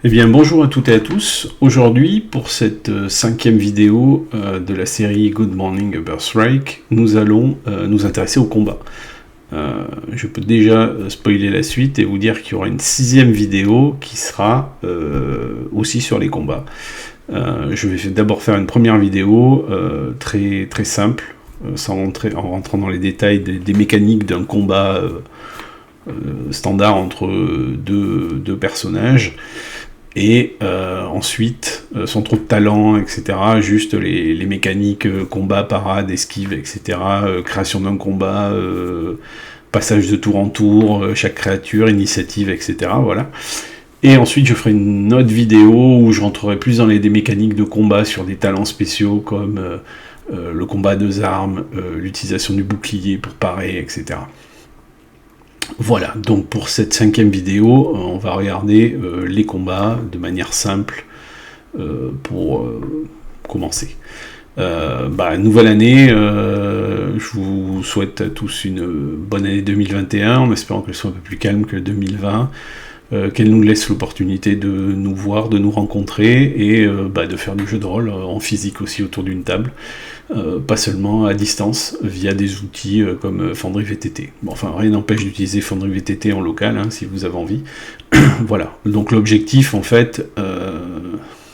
Eh bien bonjour à toutes et à tous. Aujourd'hui, pour cette cinquième vidéo de la série Good Morning Earthstrike, nous allons nous intéresser au combat. Je peux déjà spoiler la suite et vous dire qu'il y aura une sixième vidéo qui sera aussi sur les combats. Je vais d'abord faire une première vidéo très simple, en rentrant dans les détails des mécaniques d'un combat standard entre deux personnages. Et ensuite, sans trop de talent, etc., juste les mécaniques combat, parade, esquive, etc., création d'un combat, passage de tour en tour, chaque créature, initiative, etc., voilà. Et ensuite, je ferai une autre vidéo où je rentrerai plus dans des mécaniques de combat sur des talents spéciaux comme le combat à deux armes, l'utilisation du bouclier pour parer, etc. Voilà, donc pour cette cinquième vidéo, on va regarder les combats de manière simple pour commencer. Nouvelle année, je vous souhaite à tous une bonne année 2021, en espérant qu'elle soit un peu plus calme que 2020, qu'elle nous laisse l'opportunité de nous voir, de nous rencontrer et de faire du jeu de rôle en physique aussi autour d'une table. Pas seulement à distance, via des outils comme Foundry VTT. Bon, enfin, rien n'empêche d'utiliser Foundry VTT en local, si vous avez envie. Voilà, donc l'objectif, en fait,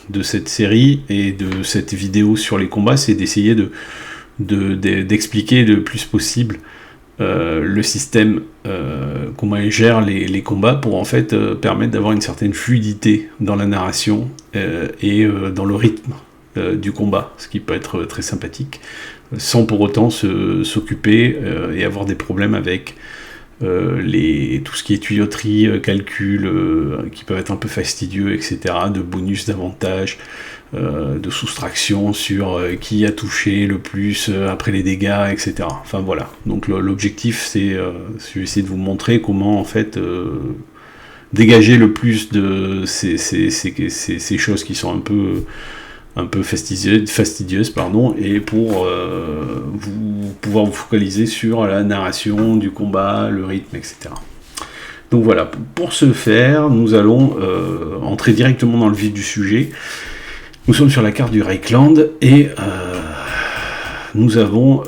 de cette série et de cette vidéo sur les combats, c'est d'essayer d'expliquer le plus possible le système, comment il gère les combats, pour en fait permettre d'avoir une certaine fluidité dans la narration et dans le rythme du combat, ce qui peut être très sympathique, sans pour autant s'occuper et avoir des problèmes avec tout ce qui est tuyauterie, calcul, qui peuvent être un peu fastidieux, etc., de bonus, d'avantages, de soustraction sur qui a touché le plus après les dégâts, etc. Enfin voilà, donc l'objectif c'est essayer de vous montrer comment en fait dégager le plus de ces choses qui sont un peu fastidieuses, et pour pouvoir vous focaliser sur la narration du combat, le rythme, etc. Donc voilà, pour ce faire, nous allons entrer directement dans le vif du sujet. Nous sommes sur la carte du Reikland et nous avons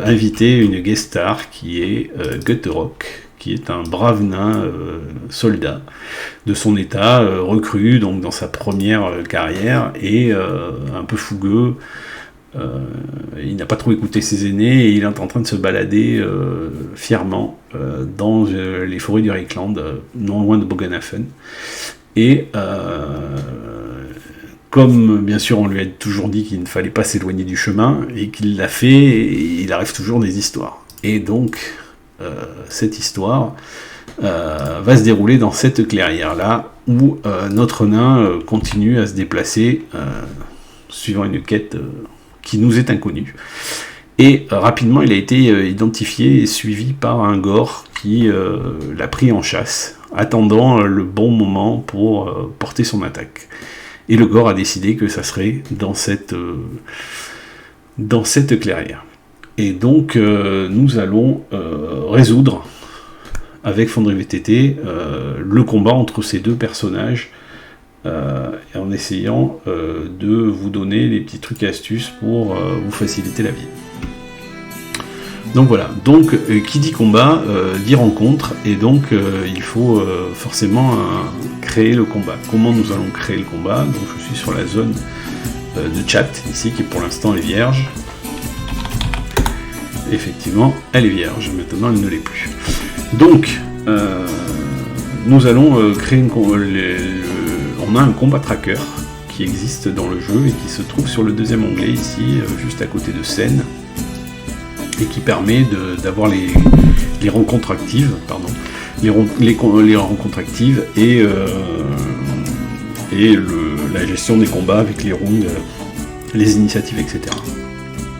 invité une guest star qui est Gutterok, qui est un brave nain soldat de son état, recrue donc dans sa première carrière, et un peu fougueux. Il n'a pas trop écouté ses aînés et il est en train de se balader fièrement dans les forêts du Reikland, non loin de Bogenhafen. Et comme bien sûr on lui a toujours dit qu'il ne fallait pas s'éloigner du chemin, et qu'il l'a fait, et il arrive toujours des histoires. Et donc cette histoire va se dérouler dans cette clairière-là, où notre nain continue à se déplacer, suivant une quête qui nous est inconnue. Et rapidement, il a été identifié et suivi par un gore qui l'a pris en chasse, attendant le bon moment pour porter son attaque. Et le gore a décidé que ça serait dans cette clairière. Et donc, nous allons résoudre, avec Foundry VTT, le combat entre ces deux personnages, en essayant de vous donner les petits trucs et astuces pour vous faciliter la vie. Donc voilà, donc qui dit combat dit rencontre, et donc il faut forcément créer le combat. Comment nous allons créer le combat? Donc je suis sur la zone de chat ici, qui pour l'instant est vierge. Effectivement, elle est vierge, maintenant elle ne l'est plus. Donc, nous allons créer on a un combat tracker qui existe dans le jeu et qui se trouve sur le deuxième onglet ici, juste à côté de scène, et qui permet d'avoir les rencontres actives, les rencontres actives et la gestion des combats avec les rounds, les initiatives, etc.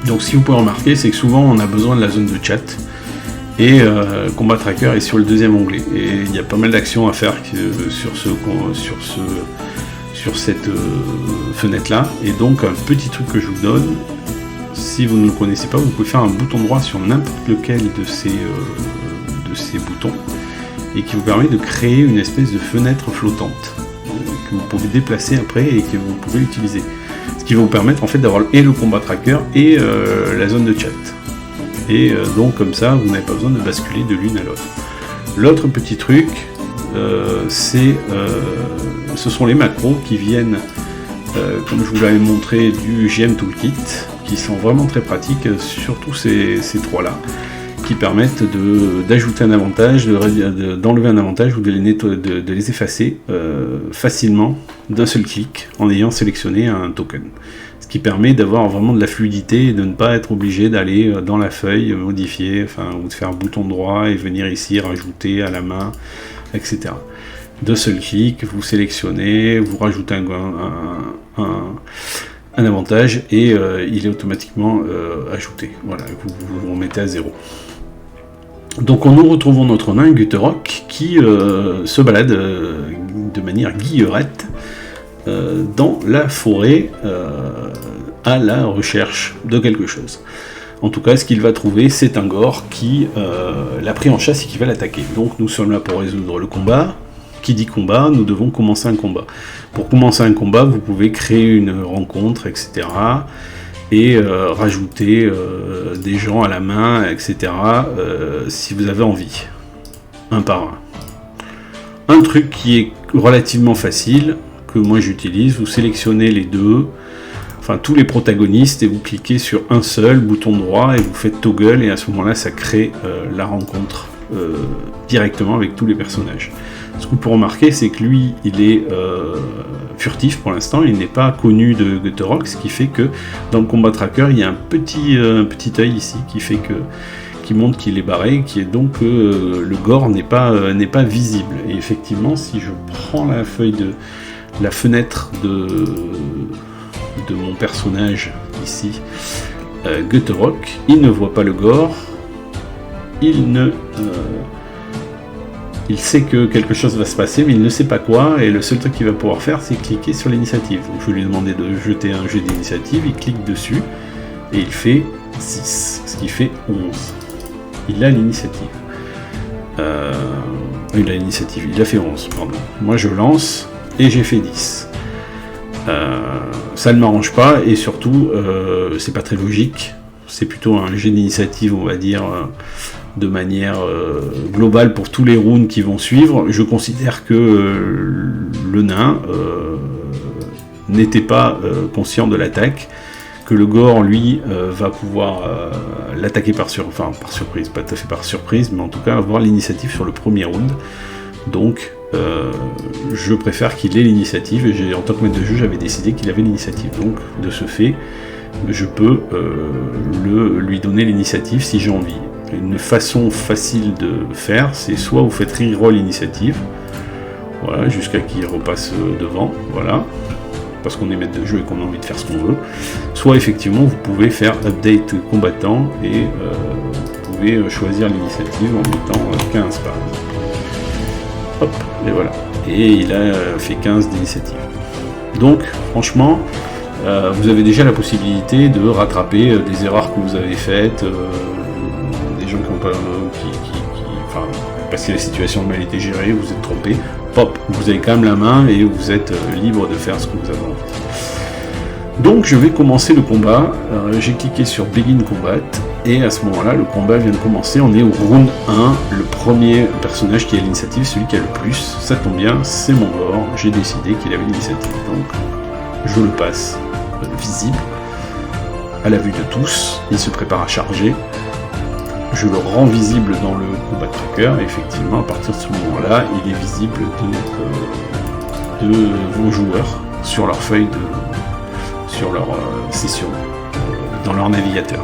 Donc si vous pouvez remarquer, c'est que souvent on a besoin de la zone de chat, et Combat Tracker est sur le deuxième onglet, et il y a pas mal d'actions à faire sur cette fenêtre là. Et donc un petit truc que je vous donne, si vous ne le connaissez pas, vous pouvez faire un bouton droit sur n'importe lequel de ces boutons, et qui vous permet de créer une espèce de fenêtre flottante que vous pouvez déplacer après et que vous pouvez utiliser. Ce qui va vous permettre en fait d'avoir et le combat tracker et la zone de chat. Et donc comme ça, vous n'avez pas besoin de basculer de l'une à l'autre. L'autre petit truc, ce sont les macros qui viennent, comme je vous l'avais montré, du GM Toolkit, qui sont vraiment très pratiques, surtout ces trois-là, qui permettent d'ajouter un avantage, d'enlever un avantage ou de les effacer facilement d'un seul clic en ayant sélectionné un token. Ce qui permet d'avoir vraiment de la fluidité et de ne pas être obligé d'aller dans la feuille, modifier, ou de faire un bouton droit et venir ici rajouter à la main, etc. D'un seul clic, vous sélectionnez, vous rajoutez un avantage et il est automatiquement ajouté. Voilà, vous remettez à 0. Donc nous retrouvons notre nain Gutterok qui se balade de manière guillerette dans la forêt à la recherche de quelque chose. En tout cas, ce qu'il va trouver, c'est un gore qui l'a pris en chasse et qui va l'attaquer. Donc nous sommes là pour résoudre le combat. Qui dit combat, nous devons commencer un combat. Pour commencer un combat, vous pouvez créer une rencontre, etc. et rajouter des gens à la main, etc. Si vous avez envie, un par un. Un truc qui est relativement facile, que moi j'utilise, vous sélectionnez les deux, tous les protagonistes, et vous cliquez sur un seul, bouton droit, et vous faites toggle, et à ce moment-là, ça crée la rencontre directement avec tous les personnages. Ce que vous pouvez remarquer, c'est que lui, il est furtif pour l'instant, il n'est pas connu de Gutterok, ce qui fait que dans le combat tracker, il y a un petit œil ici qui montre qu'il est barré, qui est donc le gore n'est pas visible. Et effectivement, si je prends la fenêtre de mon personnage ici, Gutterok, il ne voit pas le gore, il sait que quelque chose va se passer, mais il ne sait pas quoi, et le seul truc qu'il va pouvoir faire, c'est cliquer sur l'initiative. Donc je vais lui demander de jeter un jet d'initiative, il clique dessus, et il fait 6, ce qui fait 11. Il a l'initiative. Il a fait 11, pardon. Moi je lance, et j'ai fait 10. Ça ne m'arrange pas, et surtout, c'est pas très logique. C'est plutôt un jet d'initiative, on va dire, de manière globale pour tous les rounds qui vont suivre. Je considère que le nain n'était pas conscient de l'attaque, que le gore, lui, va pouvoir l'attaquer par surprise, pas tout à fait par surprise, mais en tout cas avoir l'initiative sur le premier round. Donc, je préfère qu'il ait l'initiative, et en tant que maître de jeu, j'avais décidé qu'il avait l'initiative. Donc, de ce fait, je peux lui donner l'initiative si j'ai envie. Une façon facile de faire, c'est soit vous faites reroll initiative, voilà, jusqu'à qu'il repasse devant, voilà, parce qu'on est maître de jeu et qu'on a envie de faire ce qu'on veut, soit effectivement vous pouvez faire update combattant et vous pouvez choisir l'initiative en mettant 15 par exemple. Hop, et voilà. Et il a fait 15 d'initiative. Donc, franchement, vous avez déjà la possibilité de rattraper des erreurs que vous avez faites, des gens qui n'ont pas, parce que la situation a mal été gérée, vous êtes trompé, pop, vous avez quand même la main et vous êtes libre de faire ce que vous avez envie. Donc je vais commencer le combat, j'ai cliqué sur Begin Combat, et à ce moment-là, le combat vient de commencer, on est au round 1, le premier personnage qui a l'initiative, celui qui a le plus, ça tombe bien, c'est mon gore, j'ai décidé qu'il avait l'initiative, donc je le passe visible, à la vue de tous, il se prépare à charger, je le rends visible dans le combat tracker, et effectivement, à partir de ce moment-là, il est visible de vos joueurs sur leur feuille sur leur session, dans leur navigateur.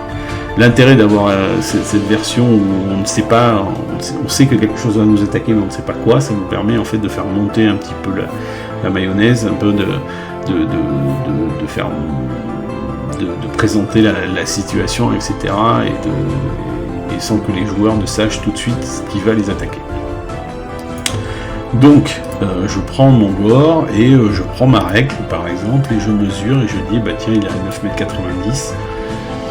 L'intérêt d'avoir cette version où on ne sait pas, on sait que quelque chose va nous attaquer, mais on ne sait pas quoi, ça nous permet en fait de faire monter un petit peu la mayonnaise, un peu de présenter la situation, etc. Et sans que les joueurs ne sachent tout de suite ce qui va les attaquer. Donc, je prends mon gore et je prends ma règle, par exemple, et je mesure et je dis, bah tiens, il est à 9,90 m.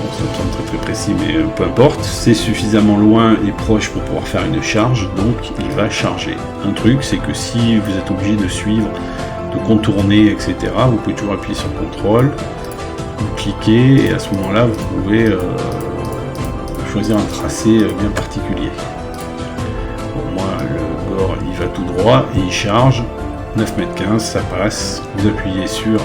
Bon, ça me semble très très précis, mais peu importe. C'est suffisamment loin et proche pour pouvoir faire une charge, donc il va charger. Un truc, c'est que si vous êtes obligé de suivre contourner, etc. Vous pouvez toujours appuyer sur CTRL, vous cliquez, et à ce moment-là, vous pouvez choisir un tracé bien particulier. Pour moi, le gore, il va tout droit, et il charge, 9,15 m, ça passe, vous appuyez sur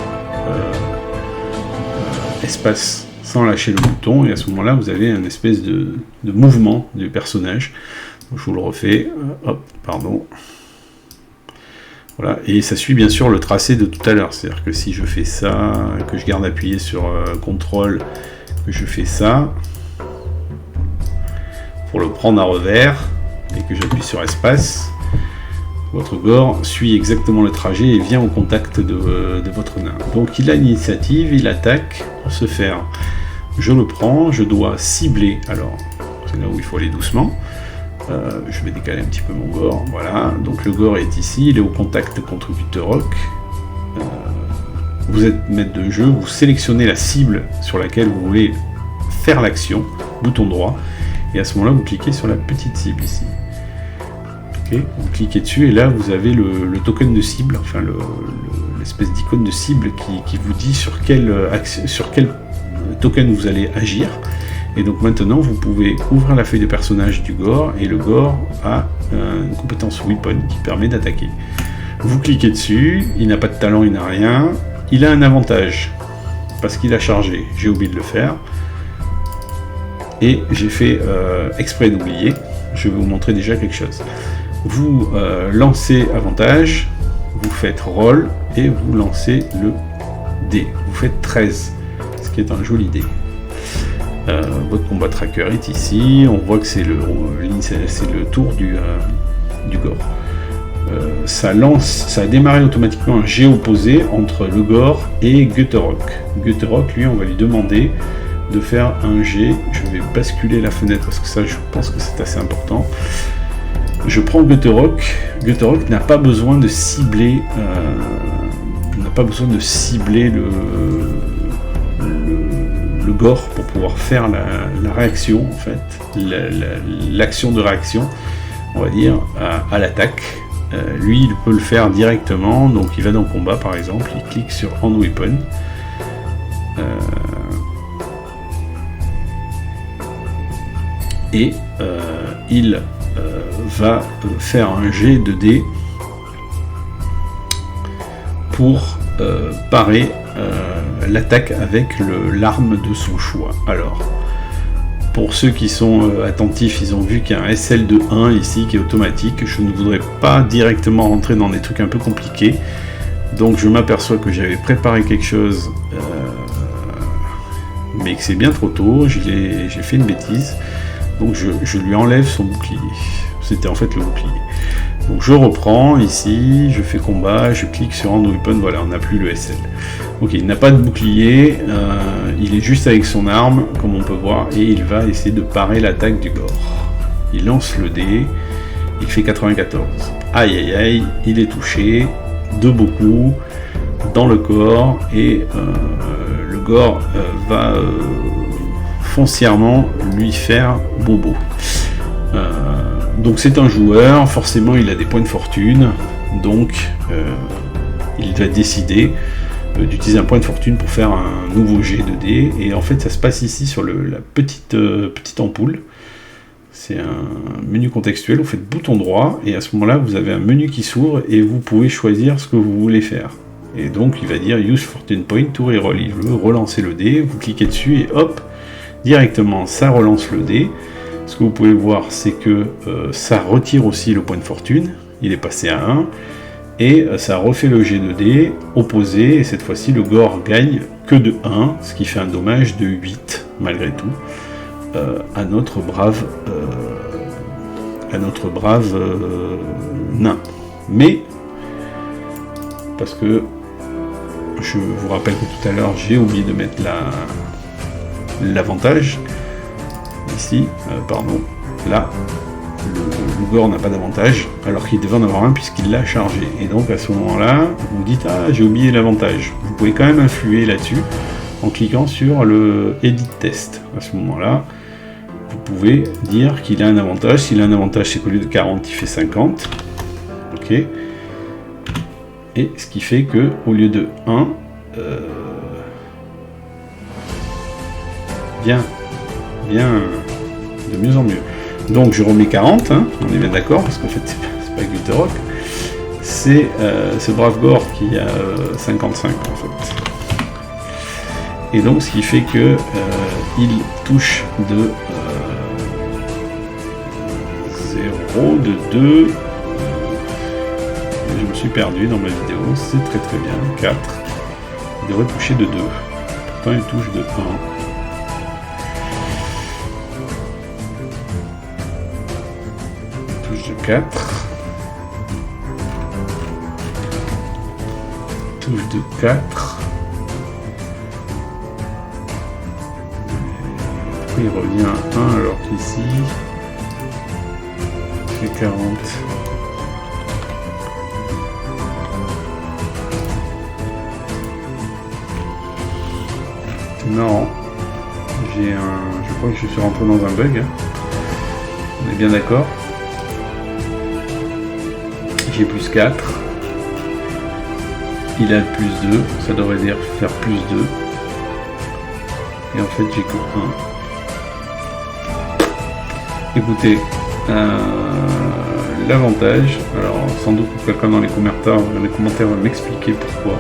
espace sans lâcher le bouton, et à ce moment-là, vous avez un espèce de mouvement du personnage. Donc, je vous le refais, hop, pardon. Voilà, et ça suit bien sûr le tracé de tout à l'heure, c'est-à-dire que si je fais ça, que je garde appuyé sur CTRL, que je fais ça, pour le prendre à revers, et que j'appuie sur espace, votre gore suit exactement le trajet et vient au contact de votre nain. Donc il a l'initiative, il attaque. Pour ce faire, je le prends, je dois cibler, alors c'est là où il faut aller doucement. Je vais décaler un petit peu mon gore, voilà, donc le gore est ici, il est au contact contre Gutterok. Vous êtes maître de jeu, vous sélectionnez la cible sur laquelle vous voulez faire l'action, bouton droit, et à ce moment-là vous cliquez sur la petite cible ici. Okay. Vous cliquez dessus et là vous avez le token de cible, enfin l'espèce d'icône de cible qui vous dit sur quel token vous allez agir. Et donc maintenant, vous pouvez ouvrir la feuille de personnage du gore, et le gore a une compétence weapon qui permet d'attaquer. Vous cliquez dessus, il n'a pas de talent, il n'a rien. Il a un avantage, parce qu'il a chargé, j'ai oublié de le faire. Et j'ai fait exprès d'oublier, je vais vous montrer déjà quelque chose. Vous lancez avantage, vous faites roll, et vous lancez le dé. Vous faites 13, ce qui est un joli dé. Votre combat tracker est ici, on voit que c'est le tour du gore. Ça a démarré automatiquement un jet opposé entre le gore et Gutterok. Gutterok, lui, on va lui demander de faire un jet. Je vais basculer la fenêtre parce que ça, je pense que c'est assez important. Je prends Gutterok. Gutterok n'a pas besoin de cibler, le gore pour pouvoir faire la réaction, en fait, l'action de réaction, on va dire, à l'attaque. Lui, il peut le faire directement, donc il va dans le combat, par exemple, il clique sur Hand Weapon. Et il va faire un jet de dés pour parer l'attaque avec l'arme de son choix. Alors, pour ceux qui sont attentifs, ils ont vu qu'il y a un SL de 1 ici qui est automatique. Je ne voudrais pas directement rentrer dans des trucs un peu compliqués, donc je m'aperçois que j'avais préparé quelque chose, mais que c'est bien trop tôt. J'ai fait une bêtise, donc je lui enlève son bouclier. C'était en fait le bouclier. Donc je reprends ici, je fais combat, je clique sur Hand Weapon, voilà, on n'a plus le SL. Ok, il n'a pas de bouclier, il est juste avec son arme, comme on peut voir, et il va essayer de parer l'attaque du gore. Il lance le dé, il fait 94. Aïe aïe aïe, il est touché, de beaucoup, dans le corps, et le gore va foncièrement lui faire bobo. Donc c'est un joueur, forcément il a des points de fortune, donc il va décider d'utiliser un point de fortune pour faire un nouveau jet de dés, et en fait ça se passe ici sur la petite ampoule. C'est un menu contextuel, vous faites bouton droit, et à ce moment là vous avez un menu qui s'ouvre, et vous pouvez choisir ce que vous voulez faire. Et donc il va dire Use Fortune Point to reroll, il veut relancer le dé, vous cliquez dessus, et hop, directement ça relance le dé. Ce que vous pouvez voir, c'est que ça retire aussi le point de fortune, il est passé à 1, et ça refait le jet de dés opposé, et cette fois-ci le gore gagne que de 1, ce qui fait un dommage de 8, malgré tout, à notre brave nain. Mais, parce que je vous rappelle que tout à l'heure j'ai oublié de mettre l'avantage, ici, là, le gore n'a pas d'avantage, alors qu'il devait en avoir un puisqu'il l'a chargé. Et donc à ce moment-là, vous dites, ah, j'ai oublié l'avantage. Vous pouvez quand même influer là-dessus en cliquant sur le Edit Test. À ce moment-là, vous pouvez dire qu'il a un avantage. S'il a un avantage, c'est qu'au lieu de 40, il fait 50. Ok. Et ce qui fait que au lieu de 1, bien, de mieux en mieux. Donc je remets 40, hein, on est bien d'accord, parce qu'en fait c'est pas Gutterock, c'est ce brave Gore qui a 55 en fait. Et donc ce qui fait que il touche de 0, de 2, je me suis perdu dans ma vidéo, c'est très très bien, 4, il devrait toucher de 2, pourtant il touche de 1. Touche de 4, touche de 4, après il revient à 1 alors qu'ici c'est 40. Non, je crois que je suis rentré dans un bug, hein. On est bien d'accord. J'ai plus 4, il a plus 2, ça devrait dire faire plus 2, et en fait j'ai que 1. Écoutez, l'avantage, alors sans doute que quelqu'un dans les commentaires va m'expliquer pourquoi,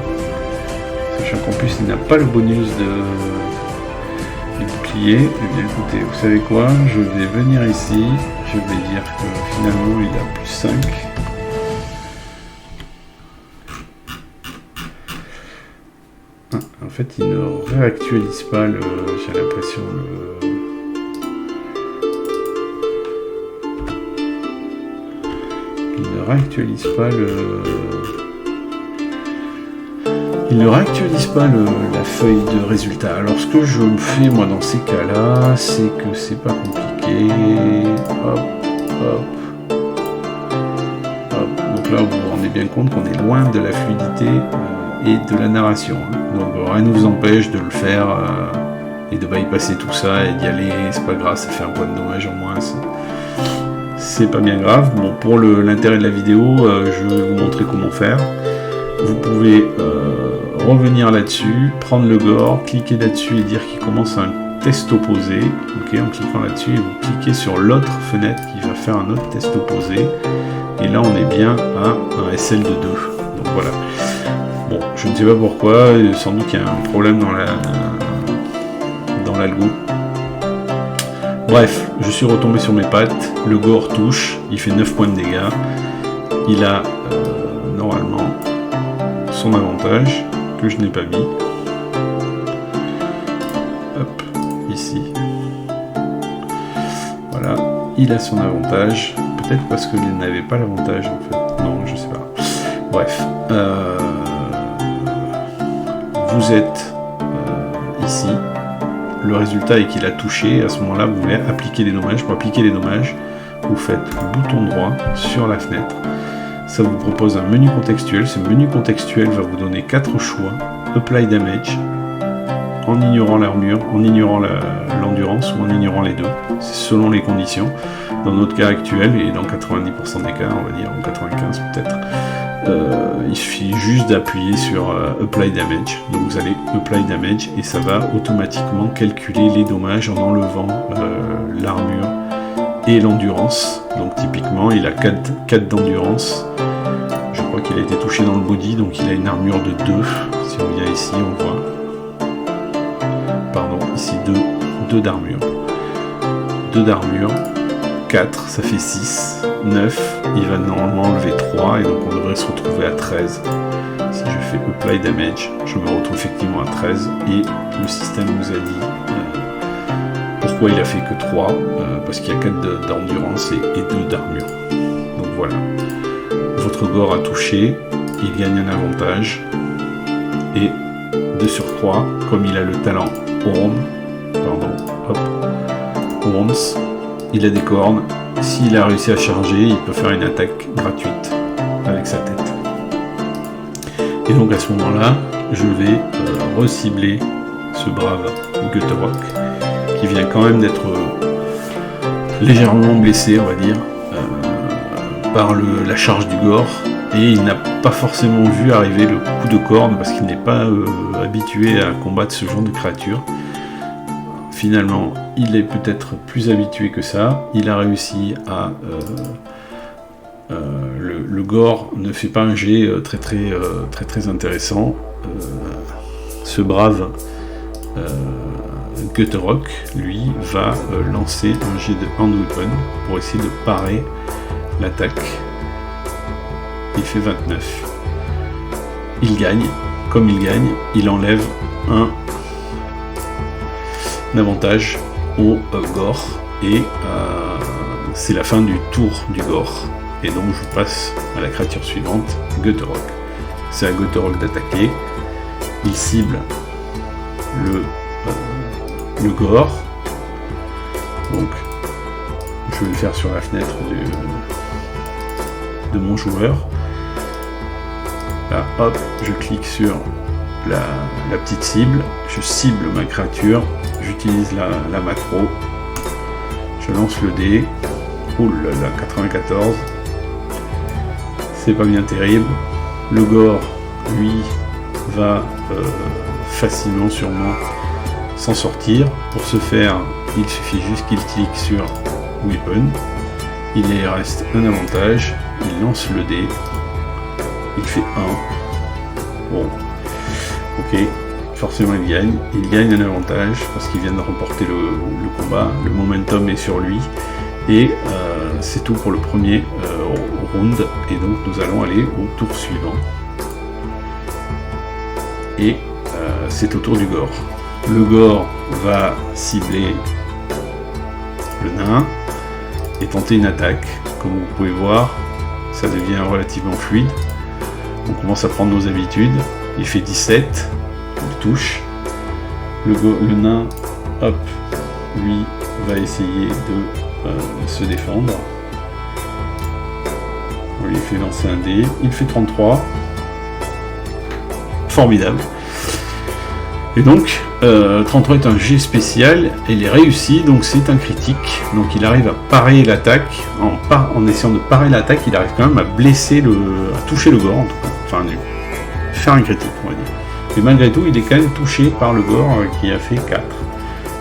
sachant qu'en plus il n'a pas le bonus du bouclier. Eh bien écoutez, vous savez quoi, je vais venir ici, je vais dire que finalement il a plus 5. En fait, il ne réactualise pas le... J'ai l'impression il ne réactualise pas la feuille de résultat. Alors, ce que je me fais, moi, dans ces cas-là, c'est que c'est pas compliqué. Hop, hop, hop. Donc là, vous vous rendez bien compte qu'on est loin de la fluidité et de la narration. Donc rien ne vous empêche de le faire et de bypasser tout ça et d'y aller, c'est pas grave, ça fait un point de dommage en moins, c'est pas bien grave. Bon, pour l'intérêt de la vidéo, je vais vous montrer comment faire. Vous pouvez revenir là-dessus, prendre le Gore, cliquer là-dessus et dire qu'il commence un test opposé. Ok, en cliquant là-dessus, et vous cliquez sur l'autre fenêtre qui va faire un autre test opposé. Et là, on est bien à un SL de 2. Donc voilà. Bon, je ne sais pas pourquoi, sans doute qu'il y a un problème dans l'algo. Bref, je suis retombé sur mes pattes, le Gore touche, il fait 9 points de dégâts, il a normalement son avantage, que je n'ai pas mis. Hop, ici. Voilà, il a son avantage, peut-être parce qu'il n'avait pas l'avantage en fait, non, je sais pas. Bref, vous êtes ici, le résultat est qu'il a touché, à ce moment-là vous voulez appliquer les dommages. Pour appliquer les dommages, vous faites bouton droit sur la fenêtre, ça vous propose un menu contextuel, ce menu contextuel va vous donner 4 choix, Apply Damage, en ignorant l'armure, en ignorant l'endurance ou en ignorant les deux, c'est selon les conditions. Dans notre cas actuel, et dans 90% des cas, on va dire, ou 95 peut-être, il suffit juste d'appuyer sur Apply Damage. Donc vous allez Apply Damage et ça va automatiquement calculer les dommages en enlevant l'armure et l'endurance. Donc typiquement, il a 4 d'endurance. Je crois qu'il a été touché dans le body, donc il a une armure de 2. Si on vient ici, on voit... Pardon, ici 2 d'armure. 2 d'armure. 4, ça fait 6, 9, il va normalement enlever 3 et donc on devrait se retrouver à 13. Si je fais Apply Damage, je me retrouve effectivement à 13 et le système nous a dit pourquoi il a fait que 3, parce qu'il y a 4 d'endurance et 2 d'armure. Donc voilà, votre Gore a touché, il gagne un avantage et de surcroît, comme il a le talent Horns, il a des cornes, s'il a réussi à charger, il peut faire une attaque gratuite avec sa tête. Et donc à ce moment-là, je vais recibler ce brave Gutterock, qui vient quand même d'être légèrement blessé, on va dire, par la charge du Gore, et il n'a pas forcément vu arriver le coup de corne parce qu'il n'est pas habitué à combattre ce genre de créature. Finalement, il est peut-être plus habitué que ça. Il a réussi à... le gore ne fait pas un jet très intéressant. Ce brave Guttorok, lui, va lancer un jet de hand weapon pour essayer de parer l'attaque. Il fait 29. Il gagne. Comme il gagne, il enlève un avantage au gore. Et c'est la fin du tour du gore. Et donc je passe à la créature suivante, Guttorok. C'est à Guttorok d'attaquer. Il cible le gore. Donc je vais le faire sur la fenêtre de mon joueur. Là, hop, je clique sur la petite cible, je cible ma créature, j'utilise la macro, je lance le dé. Ouh là là, 94. C'est pas bien terrible. Le gore, lui, va facilement, sûrement, s'en sortir. Pour ce faire, il suffit juste qu'il clique sur Weapon. Il reste un avantage. Il lance le dé. Il fait 1. Bon. Ok. Forcément, il gagne. Il gagne un avantage parce qu'il vient de remporter le combat. Le momentum est sur lui. Et c'est tout pour le premier round. Et donc, nous allons aller au tour suivant. Et c'est au tour du gore. Le gore va cibler le nain et tenter une attaque. Comme vous pouvez voir, ça devient relativement fluide. On commence à prendre nos habitudes. Il fait 17, il touche. Le nain, hop, lui, va essayer de se défendre. On lui fait lancer un dé. Il fait 33. Formidable. Et donc, 33 est un jet spécial, et il est réussi, donc c'est un critique. Donc il arrive à parer l'attaque, en essayant de parer l'attaque, il arrive quand même à blesser à toucher le gore, en tout cas. Enfin, faire un critique, on va dire. Mais malgré tout, il est quand même touché par le gore qui a fait 4.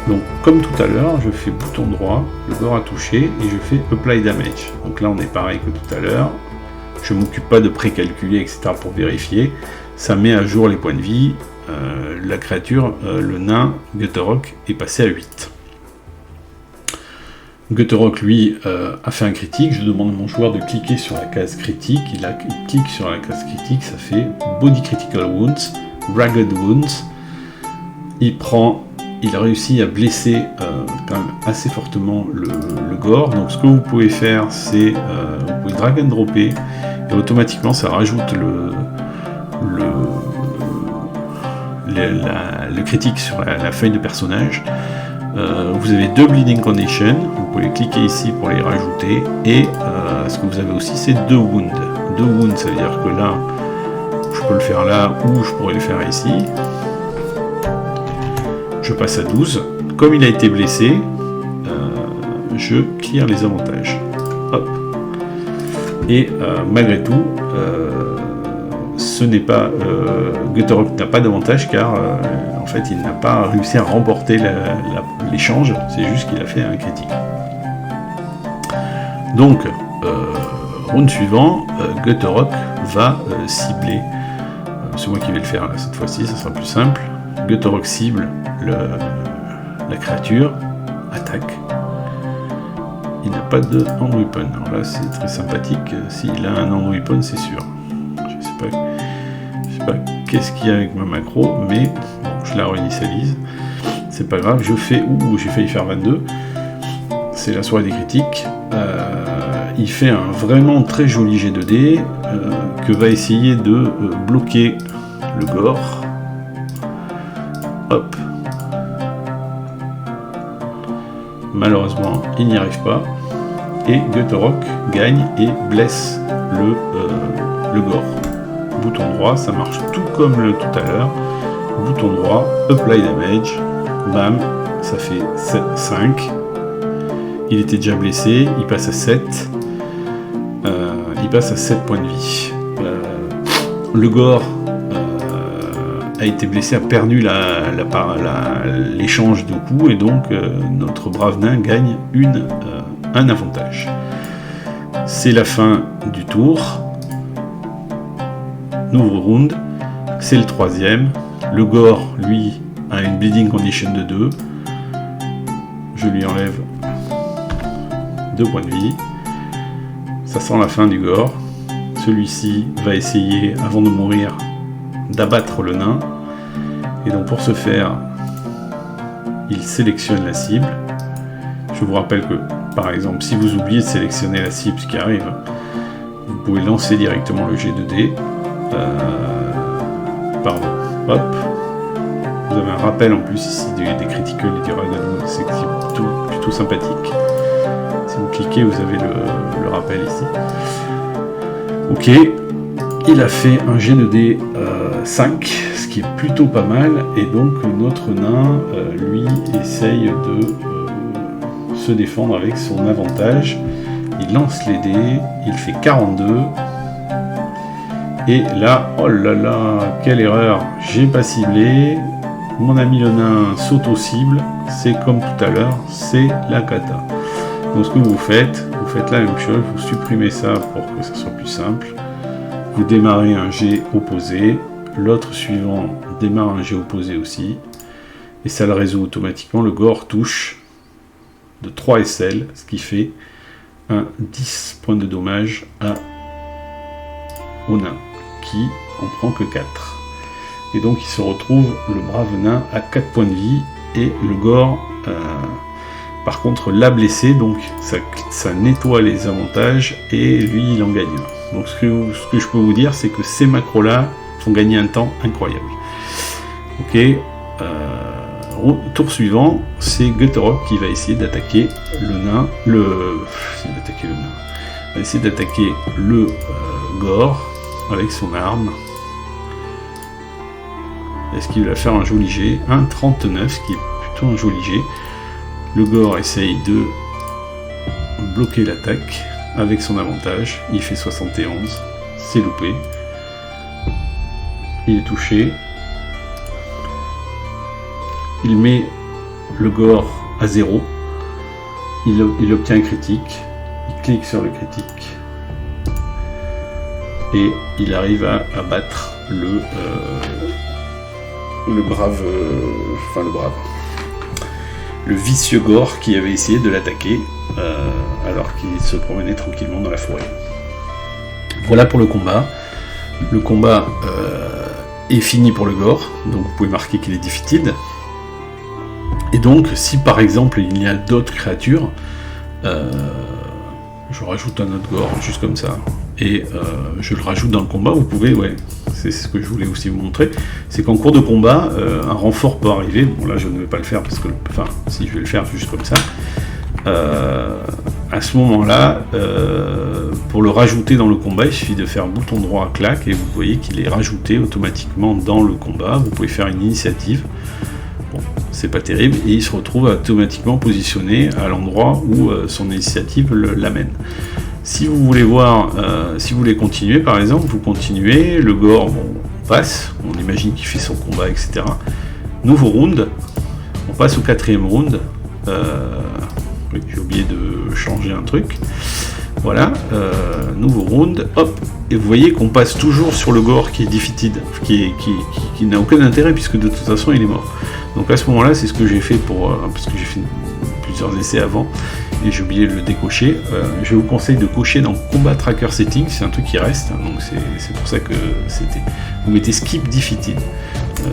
Donc, comme tout à l'heure, je fais bouton droit, le gore a touché, et je fais Apply Damage. Donc là, on est pareil que tout à l'heure. Je ne m'occupe pas de précalculer, etc. pour vérifier. Ça met à jour les points de vie. La créature, le nain Guttorok, est passé à 8. Guttorok, lui, a fait un critique. Je demande à mon joueur de cliquer sur la case critique. Il clique sur la case critique, ça fait Body Critical Wounds, Ragged Wounds. Il réussit à blesser quand même assez fortement le gore. Donc ce que vous pouvez faire, c'est vous pouvez drag and dropper et automatiquement ça rajoute le critique sur la feuille de personnage. Vous avez 2 Bleeding Condition, vous pouvez cliquer ici pour les rajouter, et ce que vous avez aussi, c'est 2 Wounds. 2 Wounds, ça veut dire que là, je peux le faire là, ou je pourrais le faire ici. Je passe à 12. Comme il a été blessé, je clear les avantages. Hop. Et malgré tout, ce n'est pas Guttorok n'a pas d'avantage car en fait il n'a pas réussi à remporter l'échange, c'est juste qu'il a fait un critique. Donc round suivant, Guttorok va cibler, c'est moi qui vais le faire là, cette fois-ci, ça sera plus simple. Guttorok cible la créature, attaque. Il n'a pas de hand weapon. Alors là c'est très sympathique, s'il a un hand weapon c'est sûr. Je sais pas qu'est-ce qu'il y a avec ma macro, mais bon, je la réinitialise. C'est pas grave, j'ai failli faire 22. C'est la soirée des critiques. Il fait un vraiment très joli jet de dés que va essayer de bloquer le gore. Hop. Malheureusement, il n'y arrive pas. Et Guttorok gagne et blesse le gore. Bouton droit, ça marche tout comme tout à l'heure. Bouton droit, Apply Damage. Bam, ça fait 5. Il était déjà blessé, il passe à 7. Il passe à 7 points de vie. le gore a été blessé, a perdu l'échange de coups, et donc notre brave nain gagne un avantage. C'est la fin du tour. Nouveau round, c'est le 3e. Le gore, lui, a une bleeding condition de 2. Je lui enlève 2 points de vie. Ça sent la fin du gore. Celui-ci va essayer, avant de mourir, d'abattre le nain. Et donc pour ce faire, il sélectionne la cible. Je vous rappelle que, par exemple, si vous oubliez de sélectionner la cible, ce qui arrive, vous pouvez lancer directement le jet de dés. Pardon, hop. Vous avez un rappel en plus ici des criticals et du ragdoll, c'est plutôt sympathique. Si vous cliquez, vous avez le rappel ici. Ok, il a fait un jet de dés 5, ce qui est plutôt pas mal, et donc notre nain, lui, essaye de se défendre avec son avantage. Il lance les dés, il fait 42, et là, oh là là, quelle erreur, j'ai pas ciblé, mon ami le nain s'auto-cible, c'est comme tout à l'heure, c'est la cata. Donc ce que vous faites la même chose, vous supprimez ça pour que ça soit plus simple, vous démarrez un jet opposé, l'autre suivant démarre un jet opposé aussi, et ça le résout automatiquement. Le gore touche de 3 SL, ce qui fait un 10 points de dommage au nain, qui en prend que 4. Et donc il se retrouve, le brave nain, à 4 points de vie, et le gore par contre l'a blessé, donc ça nettoie les avantages, et lui il en gagne un. Donc ce que je peux vous dire, c'est que ces macros là font gagner un temps incroyable. Ok, tour suivant, c'est Gutterop qui va essayer d'attaquer le nain, va essayer d'attaquer le gore avec son arme. Est-ce qu'il va faire un joli jet? Un 39, ce qui est plutôt un joli jet. Le gore essaye de bloquer l'attaque avec son avantage. Il fait 71, c'est loupé. Il est touché. Il met le gore à 0. Il obtient un critique. Il clique sur le critique. Et il arrive à abattre le vicieux gore qui avait essayé de l'attaquer alors qu'il se promenait tranquillement dans la forêt. Voilà pour le combat. Le combat est fini pour le gore, donc vous pouvez marquer qu'il est defeated. Et donc, si par exemple il y a d'autres créatures, je rajoute un autre gore, juste comme ça, et je le rajoute dans le combat, vous pouvez, c'est ce que je voulais aussi vous montrer, c'est qu'en cours de combat, un renfort peut arriver. Bon là je ne vais pas le faire, parce que, si je vais le faire juste comme ça, à ce moment-là, pour le rajouter dans le combat, il suffit de faire bouton droit, clac, et vous voyez qu'il est rajouté automatiquement dans le combat. Vous pouvez faire une initiative, bon, c'est pas terrible, et il se retrouve automatiquement positionné à l'endroit où son initiative l'amène. Si vous voulez voir, si vous voulez continuer par exemple, vous continuez, le gore, bon, on passe, on imagine qu'il fait son combat, etc. Nouveau round, on passe au 4e round. Oui, j'ai oublié de changer un truc. Voilà, nouveau round, hop, et vous voyez qu'on passe toujours sur le gore qui est defeated, qui n'a aucun intérêt puisque de toute façon il est mort. Donc à ce moment-là, c'est ce que j'ai fait parce que j'ai fait plusieurs essais avant et j'ai oublié de le décocher. Je vous conseille de cocher dans Combat Tracker Settings, c'est un truc qui reste, hein, donc c'est pour ça que vous mettez Skip Defeated.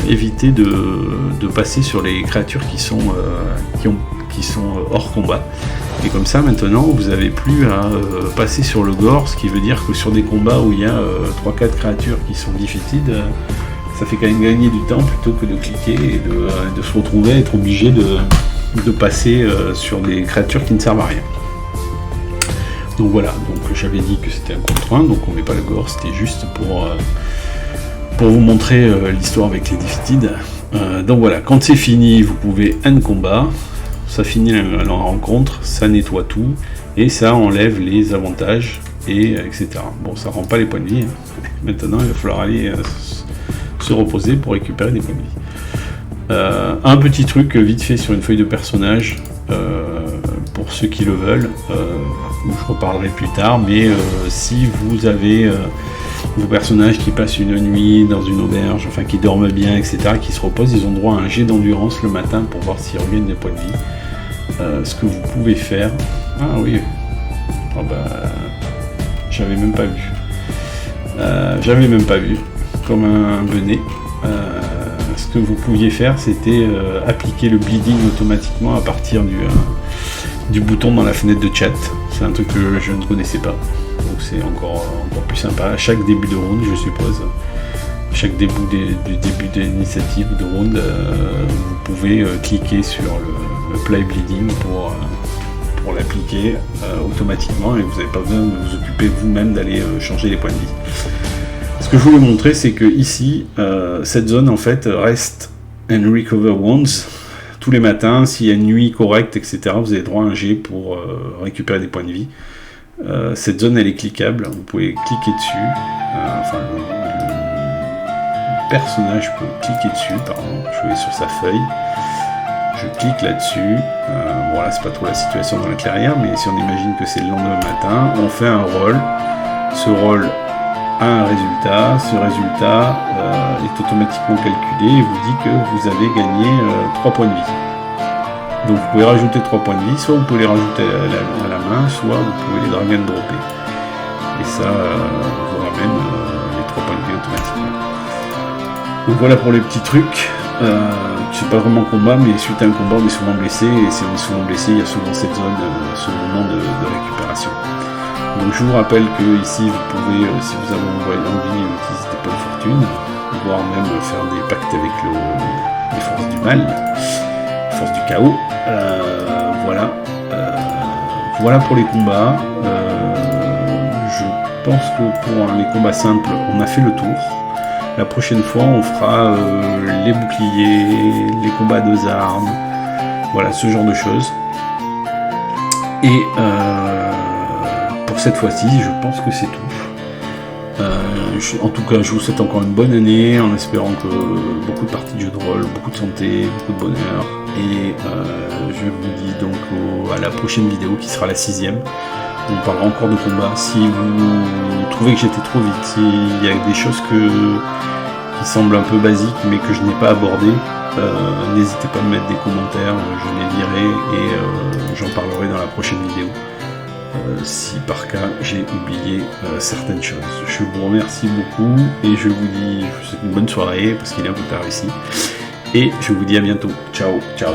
Évitez de passer sur les créatures qui sont hors combat. Et comme ça, maintenant, vous n'avez plus à passer sur le gore, ce qui veut dire que sur des combats où il y a 3-4 créatures qui sont defeated, ça fait quand même gagner du temps plutôt que de cliquer et de se retrouver à être obligé de passer sur des créatures qui ne servent à rien. Donc voilà, donc j'avais dit que c'était un contre 1, donc on met pas le gore, c'était juste pour vous montrer l'histoire avec les defeated. Donc voilà, quand c'est fini, vous pouvez end combat, ça finit la rencontre, ça nettoie tout, et ça enlève les avantages et etc. Bon, ça rend pas les points de vie, hein. Maintenant il va falloir aller se reposer pour récupérer des points de vie. Un petit truc vite fait sur une feuille de personnage, pour ceux qui le veulent, où je reparlerai plus tard, mais si vous avez vos personnages qui passent une nuit dans une auberge, enfin qui dorment bien, etc., qui se reposent, ils ont droit à un jet d'endurance le matin pour voir s'ils regagnent des points de vie. Ce que vous pouvez faire... Ah oui, oh bah, j'avais même pas vu, comme un benet. Ce que vous pouviez faire, c'était appliquer le bleeding automatiquement à partir du bouton dans la fenêtre de chat. C'est un truc que je ne connaissais pas, donc c'est encore plus sympa. À chaque début de round, je suppose, chaque début d'initiative de round, vous pouvez cliquer sur le play bleeding pour l'appliquer automatiquement, et vous n'avez pas besoin de vous occuper vous-même d'aller changer les points de vie. Ce que je voulais montrer, c'est que ici, cette zone en fait reste and recover wounds tous les matins. S'il y a une nuit correcte, etc., vous avez droit à un jet pour récupérer des points de vie. Cette zone, elle est cliquable, vous pouvez cliquer dessus. Enfin, le personnage peut cliquer dessus, pardon. Je vais sur sa feuille, je clique là-dessus. Bon, là, c'est pas trop la situation dans la clairière, mais si on imagine que c'est le lendemain matin, on fait un roll. Ce roll a un résultat, ce résultat est automatiquement calculé et vous dit que vous avez gagné 3 points de vie. Donc vous pouvez rajouter 3 points de vie, soit vous pouvez les rajouter à la main, soit vous pouvez les drag and dropper. Et ça vous ramène les 3 points de vie automatiquement. Donc voilà pour les petits trucs. C'est pas vraiment combat, mais suite à un combat on est souvent blessé, et si on est souvent blessé, il y a souvent cette zone, ce moment de récupération. Donc je vous rappelle que ici vous pouvez, si vous avez envie, utiliser des points de fortune, voire même faire des pactes avec les forces du mal, les forces du chaos. Voilà pour les combats. Je pense que pour les combats simples, on a fait le tour. La prochaine fois, on fera les boucliers, les combats à 2 armes, voilà, ce genre de choses. Et pour cette fois-ci, je pense que c'est tout. En tout cas, je vous souhaite encore une bonne année, en espérant que beaucoup de parties de jeux de rôle, beaucoup de santé, beaucoup de bonheur. Et je vous dis donc à la prochaine vidéo, qui sera la 6e. On parlera encore de combat. Si vous trouvez que j'étais trop vite, s'il y a des choses qui semblent un peu basiques mais que je n'ai pas abordées, n'hésitez pas à me mettre des commentaires, je les lirai et j'en parlerai dans la prochaine vidéo. Si par cas j'ai oublié certaines choses. Je vous remercie beaucoup et je vous souhaite une bonne soirée parce qu'il est un peu tard ici. Et je vous dis à bientôt. Ciao, ciao.